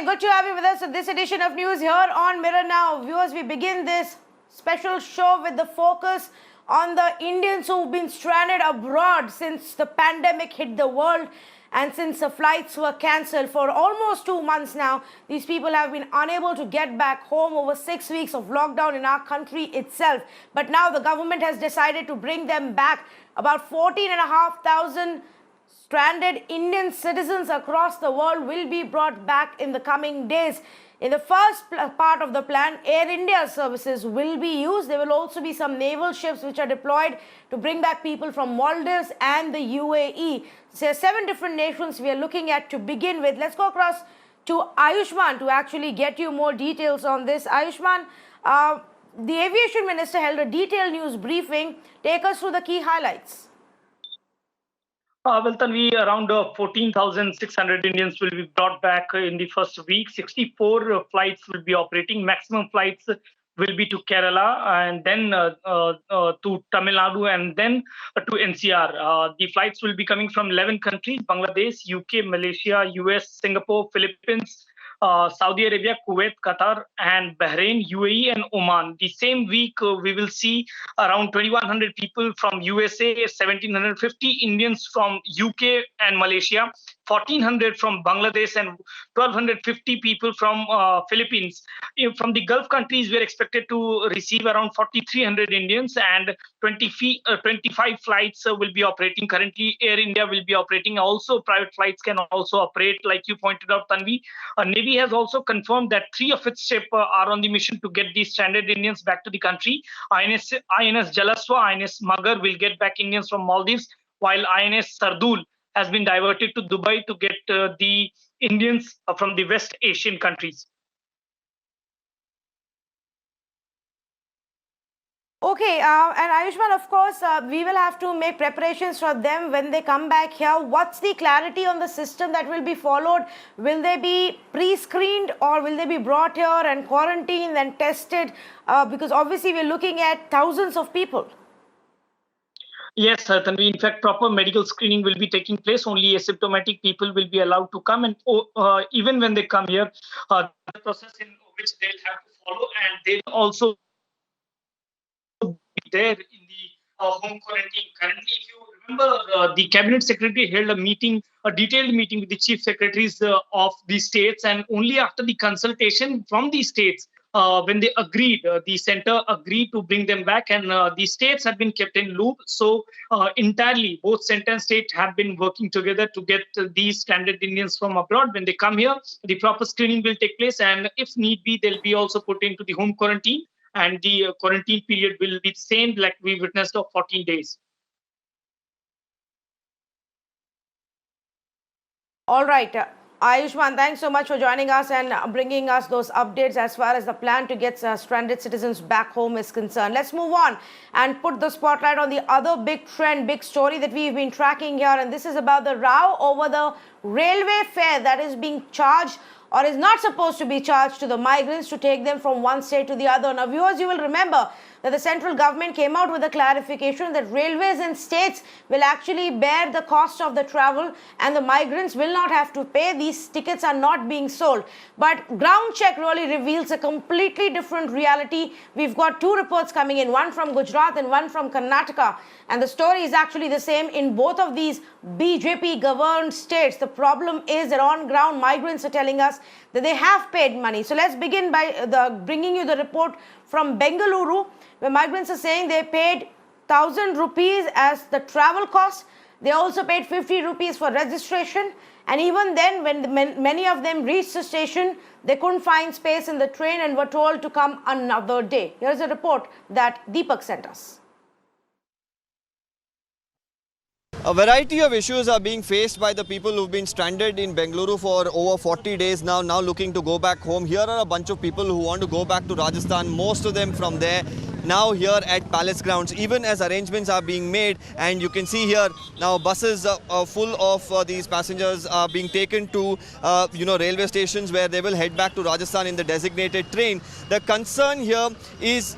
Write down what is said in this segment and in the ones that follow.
again, good to have you with us at this edition of News here on Mirror Now. Viewers, we begin this special show with the focus on the Indians who've been stranded abroad since the pandemic hit the world and since the flights were cancelled for almost 2 months now. These people have been unable to get back home over 6 weeks of lockdown in our country itself. But now the government has decided to bring them back. About 14,500 stranded Indian citizens across the world will be brought back in the coming days. In the first part of the plan, Air India services will be used. There will also be some naval ships which are deployed to bring back people from Maldives and the UAE. So 7 different nations we are looking at to begin with. Let's go across to Ayushman to actually get you more details on this. Ayushman, the Aviation Minister held a detailed news briefing. Take us through the key highlights. Well, Tanvi, around 14,600 Indians will be brought back in the first week. 64 flights will be operating. Maximum flights will be to Kerala and then to Tamil Nadu and then to NCR. The flights will be coming from 11 countries: Bangladesh, UK, Malaysia, US, Singapore, Philippines, Saudi Arabia, Kuwait, Qatar, and Bahrain, UAE, and Oman. The same week, we will see around 2,100 people from USA, 1,750 Indians from UK and Malaysia, 1,400 from Bangladesh, and 1,250 people from Philippines. From the Gulf countries, we are expected to receive around 4,300 Indians, and 25 flights will be operating. Currently, Air India will be operating. Also, private flights can also operate, like you pointed out, Tanvi. Navy has also confirmed that 3 of its ships are on the mission to get these stranded Indians back to the country. INS Jalaswa, INS Magar will get back Indians from Maldives, while INS Sardul has been diverted to Dubai to get the Indians from the West Asian countries. Okay, and Ayushman, of course, we will have to make preparations for them when they come back here. What's the clarity on the system that will be followed? Will they be pre-screened or will they be brought here and quarantined and tested? Because obviously we're looking at thousands of people. Yes, certainly. In fact, proper medical screening will be taking place. Only asymptomatic people will be allowed to come. And even when they come here, the process in which they'll have to follow, and they'll also there in the home quarantine. Currently, if you remember, the cabinet secretary held a detailed meeting with the chief secretaries of the states, and only after the consultation from the states, when they agreed, the center agreed to bring them back, and the states have been kept in loop. So entirely, both center and state have been working together to get these stranded Indians from abroad. When they come here, the proper screening will take place, and if need be, they'll be also put into the home quarantine. And the quarantine period will be the same like we witnessed of 14 days. All right. Ayushman, thanks so much for joining us and bringing us those updates as far as the plan to get stranded citizens back home is concerned. Let's move on and put the spotlight on the other big trend, big story that we've been tracking here. And this is about the row over the railway fare that is being charged or is not supposed to be charged to the migrants to take them from one state to the other. Now, viewers, you will remember that the central government came out with a clarification that railways and states will actually bear the cost of the travel and the migrants will not have to pay. These tickets are not being sold. But ground check really reveals a completely different reality. We've got 2 reports coming in, one from Gujarat and one from Karnataka. And the story is actually the same in both of these BJP-governed states. The problem is that on ground, migrants are telling us that they have paid money. So let's begin by bringing you the report from Bengaluru, where migrants are saying they paid 1,000 rupees as the travel cost. They also paid 50 rupees for registration. And even then, when many of them reached the station, they couldn't find space in the train and were told to come another day. Here's a report that Deepak sent us. A variety of issues are being faced by the people who've been stranded in Bengaluru for over 40 days now looking to go back home. Here are a bunch of people who want to go back to Rajasthan, most of them from there. now here at Palace Grounds, even as arrangements are being made. And you can see here now buses full of these passengers are being taken to railway stations where they will head back to Rajasthan in the designated train. The concern here is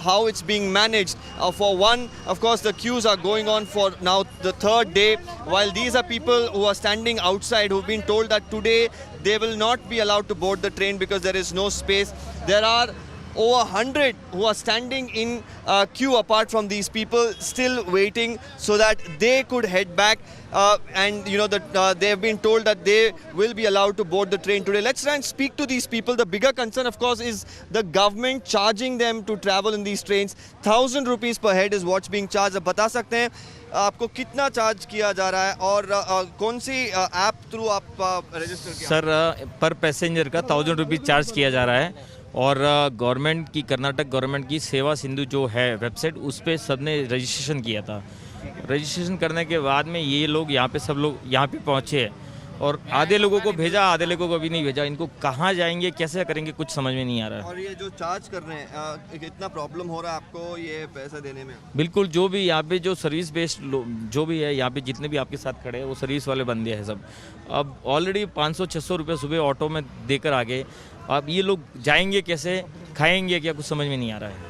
how it's being managed. For one, of course, the queues are going on for now the third day, while these are people who are standing outside who've been told that today they will not be allowed to board the train because there is no space. There are over 100 who are standing in queue apart from these people, still waiting so that they could head back. They have been told that they will be allowed to board the train today. Let's try and speak to these people. The bigger concern, of course, is the government charging them to travel in these trains. 1,000 rupees per head is what's being charged. अब बता सकते हैं आपको कितना charge किया जा रहा है और कौन सी ऐप थ्रू आप रजिस्टर किया? सर पर पैसेंजर का 1,000 रुपीज़ चार्ज किया जा रहा है और गवर्नमेंट की कर्नाटक गवर्नमेंट की सेवा सिंधु जो है वेबसाइट, उस पर सब ने रजिस्ट्रेशन किया था। रजिस्ट्रेशन करने के बाद में ये लोग यहाँ पे सब लोग यहाँ पे पहुँचे हैं और आधे लोगों को भेजा, आधे लोगों को अभी नहीं भेजा। इनको कहाँ जाएंगे, कैसे करेंगे, कुछ समझ में नहीं आ रहा है। और ये जो चार्ज कर रहे हैं, कितना प्रॉब्लम हो रहा है आपको ये पैसा देने में? बिल्कुल, जो भी यहाँ पे जो सर्विस बेस्ड जो भी है यहाँ पे जितने भी आपके साथ खड़े हैं वो सर्विस वाले बंदे हैं सब। अब ऑलरेडी 500-600 रुपये सुबह ऑटो में देकर आ गए। अब ये लोग जाएंगे कैसे, खाएंगे क्या, कुछ समझ में नहीं आ रहा है।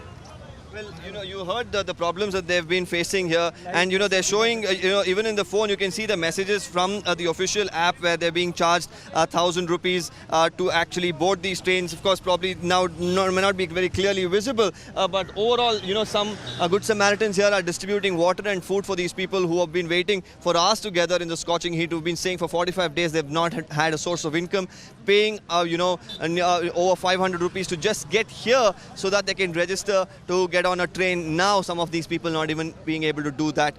Well, you heard the problems that they've been facing here, and they're showing, even in the phone, you can see the messages from the official app where they're being charged 1,000 rupees to actually board these trains. Of course, probably now may not be very clearly visible, but overall, some good Samaritans here are distributing water and food for these people who have been waiting for hours together in the scorching heat, who've been saying for 45 days they've not had a source of income, paying, over 500 rupees to just get here so that they can register to get on a train. Now some of these people not even being able to do that.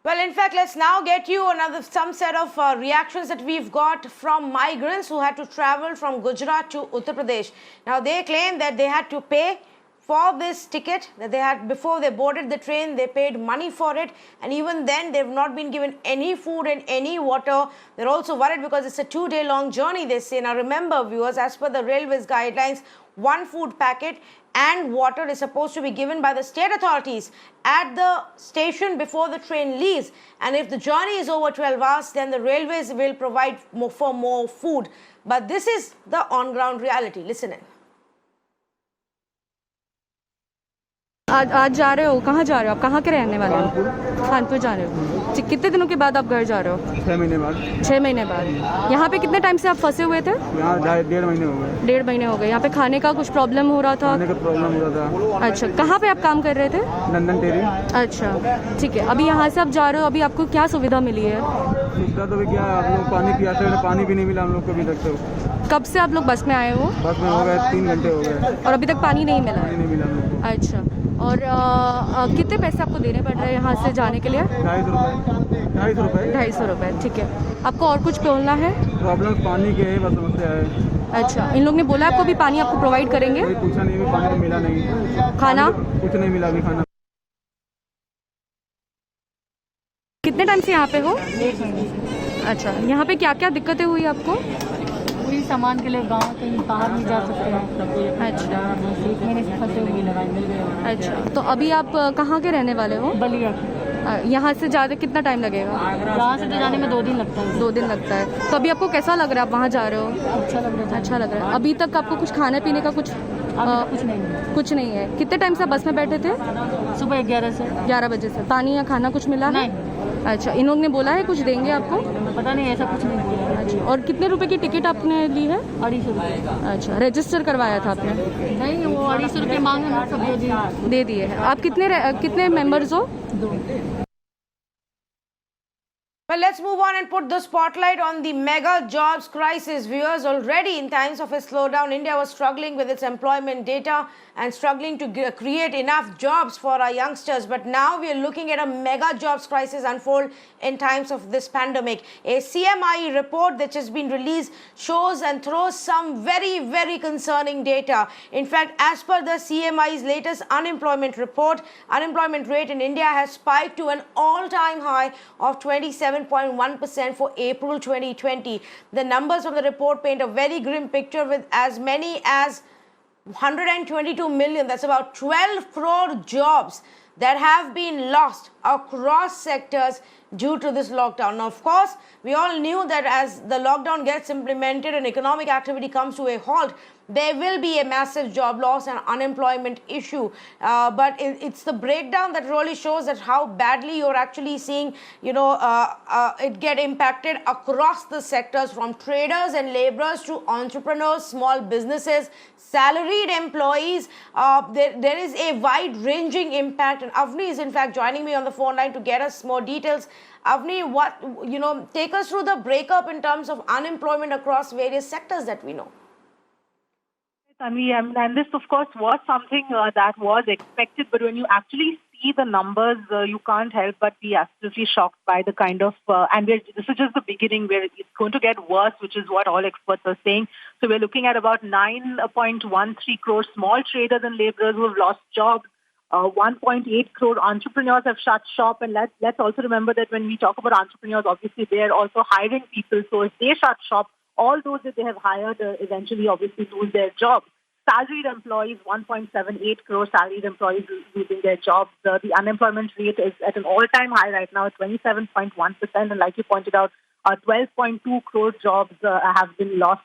Well, in fact, let's now get you some set of reactions that we've got from migrants who had to travel from Gujarat to Uttar Pradesh. Now, they claim that they had to pay for this ticket that they had before they boarded the train. They paid money for it, and even then they've not been given any food and any water. They're also worried because it's a 2-day long journey, they say. Now remember, viewers, as per the railways guidelines, one food packet and water is supposed to be given by the state authorities at the station before the train leaves, and if the journey is over 12 hours, then the railways will provide for more food. But this is the on-ground reality. Listen in. आज जा रहे हो, कहाँ जा रहे हो आप? कहाँ के रहने वाले हो? कानपुर जा रहे हो। कितने दिनों के बाद आप घर जा रहे हो? 6 महीने बाद। 6 महीने बाद। यहाँ पे कितने टाइम से आप फंसे हुए थे? यहाँ 1.5 महीने हो गए। 1.5 महीने हो गए। यहाँ पे खाने का कुछ प्रॉब्लम हो रहा था? खाने का प्रॉब्लम हो रहा था। अच्छा, कहाँ पे आप काम कर रहे थे? लंदन टेरी। अच्छा, ठीक है। अभी यहाँ से आप जा रहे हो, अभी आपको क्या सुविधा मिली है? सुविधा तो क्या, आप लोग पानी पियाते हैं, पानी भी नहीं मिला हम लोग को अभी तक। तो कब से आप लोग बस में आए हो? बस में हो गए 3 घंटे हो गए और अभी तक पानी नहीं मिला है? नहीं मिला हम लोग को। अच्छा, और कितने पैसे आपको देने पड़ रहे हैं यहाँ से जाने के लिए? 250 रुपये। 250 रुपये, ठीक है। आपको और कुछ बोलना है? प्रॉब्लम पानी के है, बस समस्या है। अच्छा, इन लोग ने बोला आपको भी पानी आपको प्रोवाइड करेंगे? कोई पूछा नहीं, पानी तो मिला नहीं। खाना कुछ नहीं मिला अभी खाना। कितने टाइम से यहाँ पे हो? अच्छा, यहाँ पे क्या क्या दिक्कतें हुई आपको? पूरी सामान के लिए गांव कहीं बाहर नहीं जा सकते हैं। अच्छा, 1 महीने से फंसे हुए लगाए। अच्छा, तो अभी आप कहाँ के रहने वाले हो? बलिया। यहाँ से ज़्यादा कितना टाइम लगेगा? यहाँ से तो जाने में 2 दिन लगता है। 2 दिन लगता है। तो अभी आपको कैसा लग रहा है, आप वहाँ जा रहे हो? अच्छा लग रहा है। अच्छा लग रहा है। अभी तक आपको कुछ खाने पीने का कुछ कुछ नहीं। कुछ नहीं है। कितने टाइम से आप बस में बैठे थे? सुबह 11 से। 11 बजे से। पानी या खाना कुछ मिला है? अच्छा, इन लोगों ने बोला है कुछ देंगे आपको? पता नहीं, ऐसा कुछ नहीं किया। अच्छा, और कितने रुपए की टिकट आपने ली है? 250 रुपये। अच्छा, रजिस्टर करवाया था आपने? नहीं, वो 250 रुपये मांगे, सब दे दिए हैं। आप कितने मेंबर्स हो? 2। Well, let's move on and put the spotlight on the mega jobs crisis. Viewers, already in times of a slowdown, India was struggling with its employment data and struggling to create enough jobs for our youngsters. But now we are looking at a mega jobs crisis unfold in times of this pandemic. A CMIE report that has been released shows and throws some very, very concerning data. In fact, as per the CMIE's latest unemployment report, unemployment rate in India has spiked to an all-time high of 27.1% for April 2020. The numbers from the report paint a very grim picture with as many as 122 million, that's about 12 crore jobs that have been lost across sectors due to this lockdown. Now, of course, we all knew that as the lockdown gets implemented and economic activity comes to a halt, there will be a massive job loss and unemployment issue. But it's the breakdown that really shows that how badly you're actually seeing, it get impacted across the sectors, from traders and laborers to entrepreneurs, small businesses, salaried employees. There is a wide-ranging impact, and Avni is in fact joining me on the phone line to get us more details. Avni, take us through the breakup in terms of unemployment across various sectors that we know. And this, of course, was something that was expected, but when you actually see the numbers, you can't help but be absolutely shocked by the kind of, this is just the beginning where it's going to get worse, which is what all experts are saying. So we're looking at about 9.13 crore small traders and laborers who have lost jobs. 1.8 crore entrepreneurs have shut shop, and let's also remember that when we talk about entrepreneurs, obviously they are also hiring people. So if they shut shop, all those that they have hired eventually obviously lose their jobs. Salaried employees, 1.78 crore salaried employees losing their jobs. The unemployment rate is at an all-time high right now at 27.1%. And like you pointed out, 12.2 crore jobs have been lost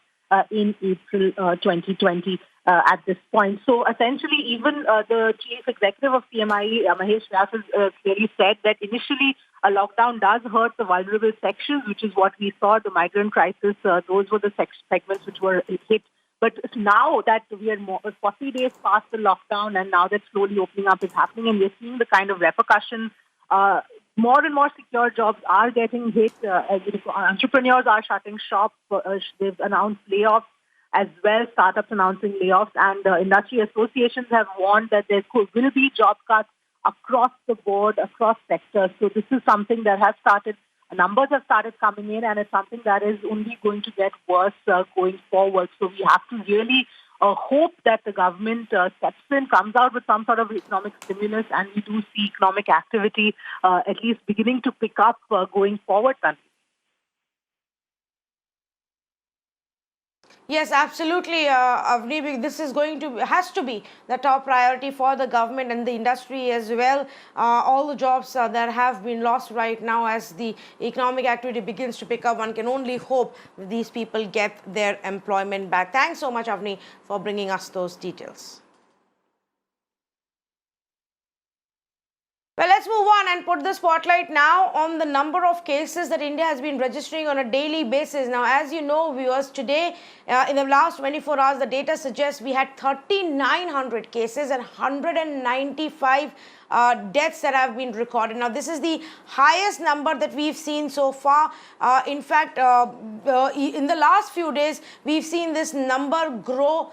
in April 2020 at this point. So essentially, even the chief executive of CMIE, Mahesh Vyas, has clearly said that initially a lockdown does hurt the vulnerable sections, which is what we saw, the migrant crisis. Those were the segments which were hit. But now that we are 40 days past the lockdown, and now that slowly opening up is happening, and we're seeing the kind of repercussions, more and more secure jobs are getting hit. Entrepreneurs are shutting shop. They've announced layoffs as well, startups announcing layoffs, and industry associations have warned that there will be job cuts across the board, across sectors. So this is something that has started. Numbers have started coming in, and it's something that is only going to get worse going forward. So we have to really hope that the government steps in, comes out with some sort of economic stimulus, and we do see economic activity at least beginning to pick up going forward. Yes, absolutely, Avni. This is has to be the top priority for the government and the industry as well. All the jobs that have been lost right now, as the economic activity begins to pick up, one can only hope that these people get their employment back. Thanks so much, Avni, for bringing us those details. Well, let's move on and put the spotlight now on the number of cases that India has been registering on a daily basis. Now, as you know, viewers, today, in the last 24 hours, the data suggests we had 3,900 cases and 195 deaths that have been recorded. Now, this is the highest number that we've seen so far. In fact, in the last few days, we've seen this number grow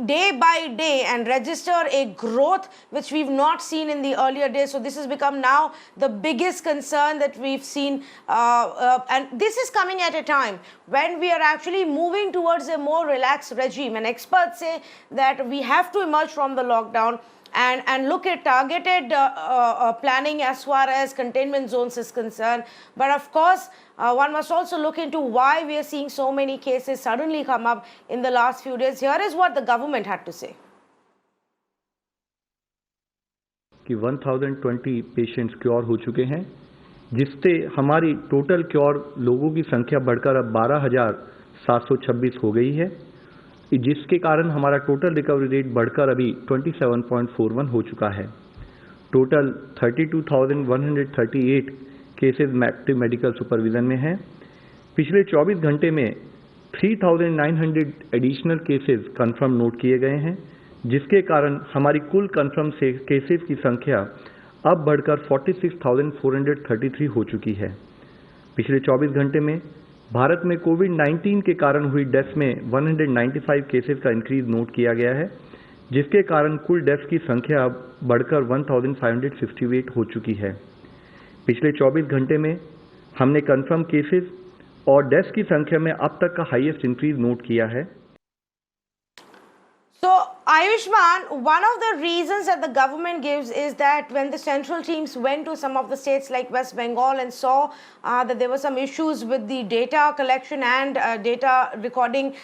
day by day and register a growth which we've not seen in the earlier days. So this has become now the biggest concern that we've seen, and this is coming at a time when we are actually moving towards a more relaxed regime, and experts say that we have to emerge from the lockdown and look at targeted planning as far as containment zones is concerned. But of course, one must also look into why we are seeing so many cases suddenly come up in the last few days. Here is what the government had to say. कि 1020 patients cure हो चुके हैं, जिससे हमारी total cure लोगों की संख्या बढ़कर अब 12,726 हो गई है, जिसके कारण हमारा टोटल रिकवरी रेट बढ़कर अभी 27.41 हो चुका है. Total 32,138 cases active medical supervision में हैं. पिछले 24 घंटे में 3,900 एडिशनल केसेस कंफर्म नोट किए गए हैं, जिसके कारण हमारी कुल कंफर्म केसेस की संख्या अब बढ़कर 46,433 हो चुकी है. पिछले 24 घंटे में भारत में कोविड-19 के कारण हुई डेथ्स में 195 केसेस का इंक्रीज नोट किया गया है, जिसके कारण कुल डेथ्स की संख्या अब बढ़कर 1,558 हो चुकी है. पिछले 24 घंटे में हमने कंफर्म केसेस और डेथ्स की संख्या में अब तक का हाईएस्ट इंक्रीज नोट किया है. So, Ayushman, one of the reasons that the government gives is that when the central teams went to some of the states like West Bengal and saw that there were some issues with the data collection and data recording,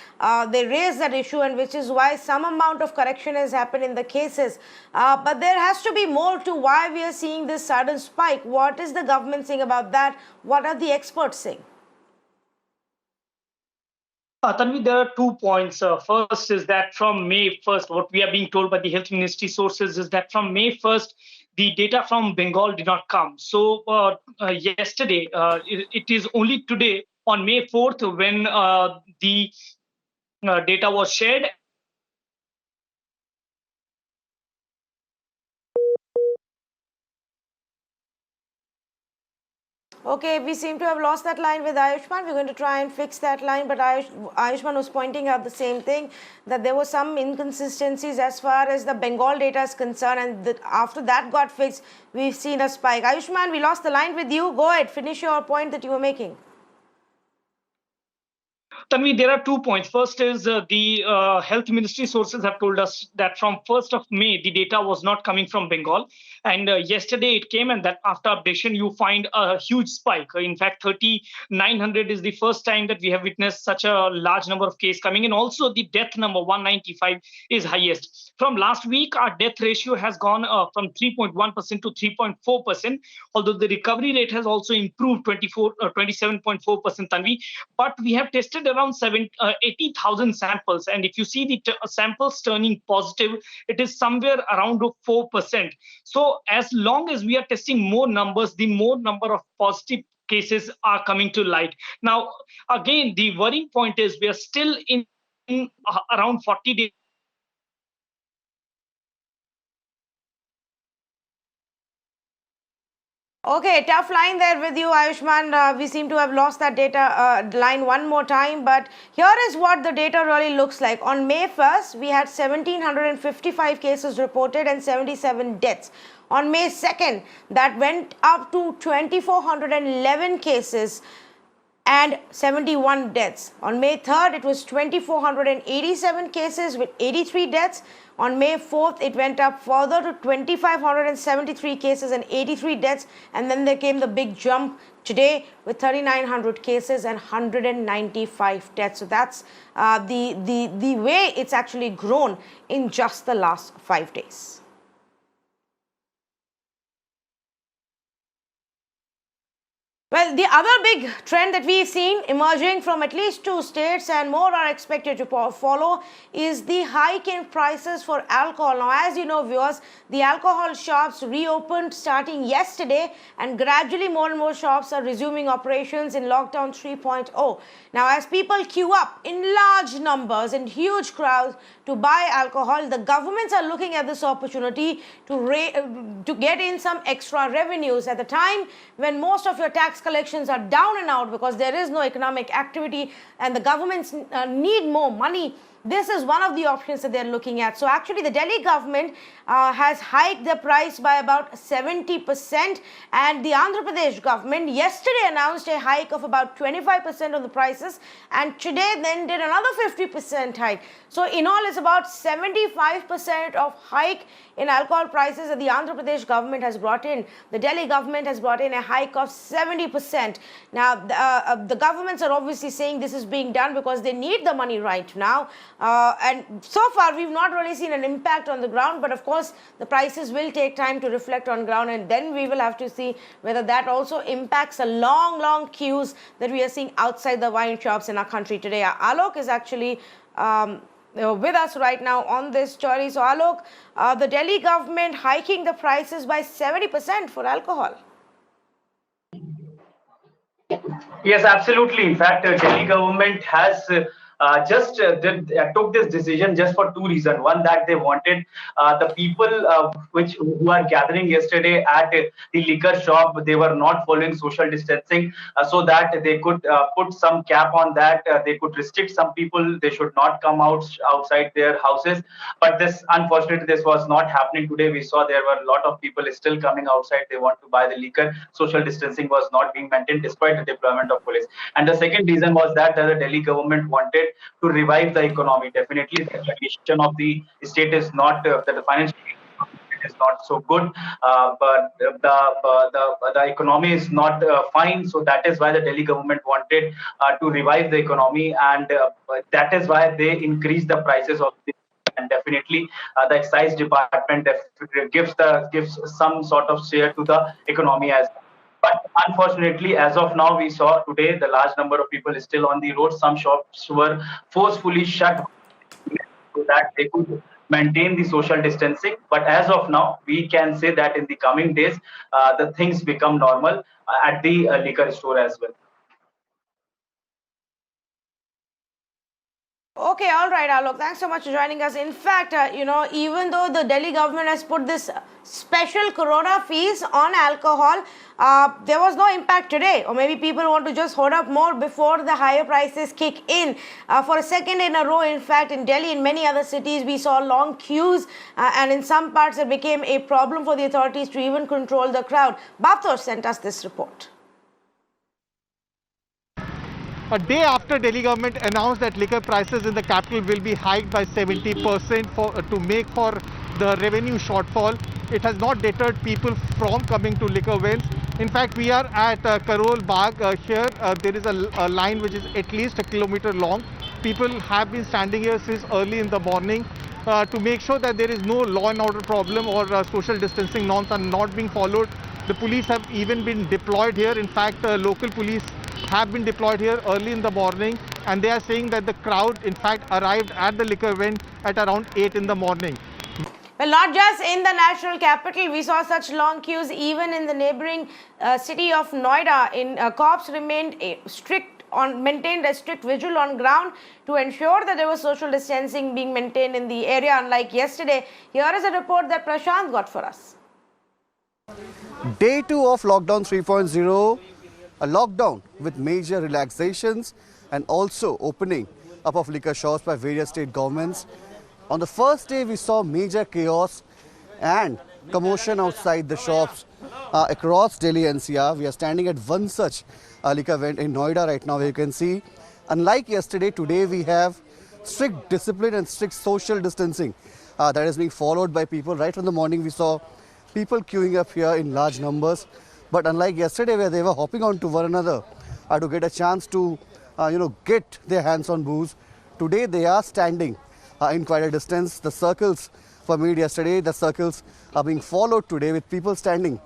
they raised that issue, and which is why some amount of correction has happened in the cases. But there has to be more to why we are seeing this sudden spike. What is the government saying about that? What are the experts saying? Tanvi, there are 2 points. First is that from May 1st, what we are being told by the Health Ministry sources is that from May 1st, the data from Bengal did not come. So yesterday, it is only today on May 4th when the data was shared. Okay, we seem to have lost that line with Ayushman. We're going to try and fix that line, but Ayushman was pointing out the same thing, that there were some inconsistencies as far as the Bengal data is concerned, and after that got fixed, we've seen a spike. Ayushman, we lost the line with you. Go ahead, finish your point that you were making. Tanvi, there are 2 points. First is the health ministry sources have told us that from 1st of May, the data was not coming from Bengal. And yesterday it came, and that after updation, you find a huge spike. In fact, 3,900 is the first time that we have witnessed such a large number of cases coming in. Also, the death number, 195, is highest. From last week, our death ratio has gone from 3.1% to 3.4%, although the recovery rate has also improved 27.4%, Tanvi. But we have tested around 80,000 samples. And if you see the samples turning positive, it is somewhere around 4%. So as long as we are testing more numbers, the more number of positive cases are coming to light. Now, again, the worrying point is we are still in around 40 days. Okay, tough line there with you, Ayushman. We seem to have lost that data line one more time, but here is what the data really looks like. On May 1st, we had 1,755 cases reported and 77 deaths. On May 2nd, that went up to 2,411 cases and 71 deaths. On May 3rd, it was 2,487 cases with 83 deaths. On May 4th, it went up further to 2,573 cases and 83 deaths. And then there came the big jump today with 3,900 cases and 195 deaths. So that's the way it's actually grown in just the last 5 days. Well, the other big trend that we've seen emerging from at least 2 states, and more are expected to follow, is the hike in prices for alcohol. Now, as you know, viewers, the alcohol shops reopened starting yesterday, and gradually more and more shops are resuming operations in lockdown 3.0. Now, as people queue up in large numbers and huge crowds to buy alcohol, the governments are looking at this opportunity to get in some extra revenues at the time when most of your tax collections are down and out because there is no economic activity and the governments need more money. This is one of the options that they're looking at. So actually the Delhi government has hiked the price by about 70%, and the Andhra Pradesh government yesterday announced a hike of about 25% of the prices, and today then did another 50% hike. So in all, it's about 75% of hike in alcohol prices that the Andhra Pradesh government has brought in. The Delhi government has brought in a hike of 70%. Now, the governments are obviously saying this is being done because they need the money right now. And so far, we've not really seen an impact on the ground. But of course, the prices will take time to reflect on ground. And then we will have to see whether that also impacts the long, long queues that we are seeing outside the wine shops in our country today. Alok is actually with us right now on this story. So Alok, the Delhi government hiking the prices by 70% for alcohol. Yes, absolutely. In fact, Delhi government has took this decision just for 2 reasons. One, that they wanted the people who are gathering yesterday at the liquor shop, they were not following social distancing, so that they could put some cap on that. They could restrict some people. They should not come outside their houses. But unfortunately, this was not happening today. We saw there were a lot of people still coming outside. They want to buy the liquor. Social distancing was not being maintained despite the deployment of police. And the second reason was that the Delhi government wanted wanted to revive the economy. Definitely, the condition of the state is not the financial is not so good, but the economy is not fine. So that is why the Delhi government wanted to revive the economy, and that is why they increased the prices of the. And definitely, the excise department gives some sort of share to the economy as well. But unfortunately, as of now, we saw today the large number of people is still on the road. Some shops were forcefully shut so that they could maintain the social distancing. But as of now, we can say that in the coming days, the things become normal at the liquor store as well. Okay, all right, Alok. Thanks so much for joining us. In fact, even though the Delhi government has put this special corona fees on alcohol, there was no impact today. Or maybe people want to just hold up more before the higher prices kick in. For a second in a row, in fact, in Delhi and many other cities, we saw long queues. And in some parts, it became a problem for the authorities to even control the crowd. Bhavtosh sent us this report. A day after Delhi government announced that liquor prices in the capital will be hiked by 70% to make for the revenue shortfall, it has not deterred people from coming to liquor vends. In fact, we are at Crore Bagh here. There is a line which is at least a kilometer long. People have been standing here since early in the morning to make sure that there is no law and order problem or social distancing norms are not being followed. The police have even been deployed here. In fact, local police have been deployed here early in the morning, and they are saying that the crowd in fact arrived at the liquor vend at around 8 in the morning. Well, not just in the national capital, we saw such long queues even in the neighboring city of Noida. Cops maintained a strict vigil on ground to ensure that there was social distancing being maintained in the area, unlike yesterday. Here is a report that Prashant got for us. Day 2 of lockdown 3.0. A lockdown with major relaxations and also opening up of liquor shops by various state governments. On the first day, we saw major chaos and commotion outside the shops across Delhi NCR. We are standing at one such liquor vend in Noida right now, where you can see, unlike yesterday, today we have strict discipline and strict social distancing that is being followed by people. Right from the morning, we saw people queuing up here in large numbers. But unlike yesterday, where they were hopping onto one another to get a chance to, get their hands on booze, today they are standing in quite a distance. The circles were made yesterday. The circles are being followed today with people standing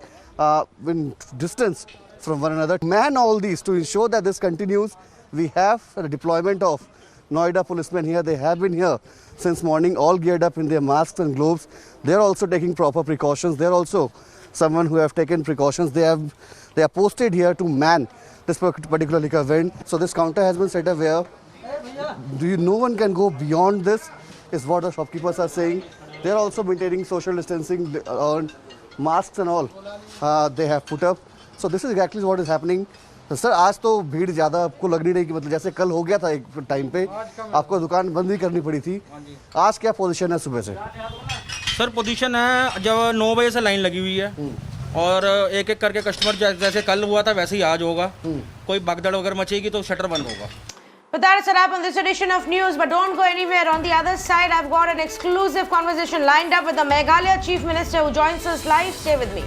in distance from one another. To man all these, to ensure that this continues, we have the deployment of Noida policemen here. They have been here since morning, all geared up in their masks and gloves. They are also taking proper precautions. They are also someone who have taken precautions. They are posted here to man this particular liquor vend. So this counter has been set up where no one can go beyond this, is what the shopkeepers are saying. They are also maintaining social distancing, masks and all they have put up. So this is exactly what is happening. Sir आज तो भीड़ ज़्यादा आपको लग नहीं रही कि मतलब जैसे कल हो गया था एक टाइम पे आपको दुकान बंद भी करनी पड़ी थी. आज क्या पोजीशन है सुबह से? सर पोजीशन है जब 9 बजे से लाइन लगी हुई है और एक एक करके कस्टमर जैसे कल हुआ था वैसे ही आज होगा. कोई भगदड़ वगैरह मचेगी तो शटर बंद होगा. But that's a wrap on this edition of news. But don't go anywhere. On the other side, I've got an exclusive conversation lined up with the Meghalaya Chief Minister who joins us live. Stay with me.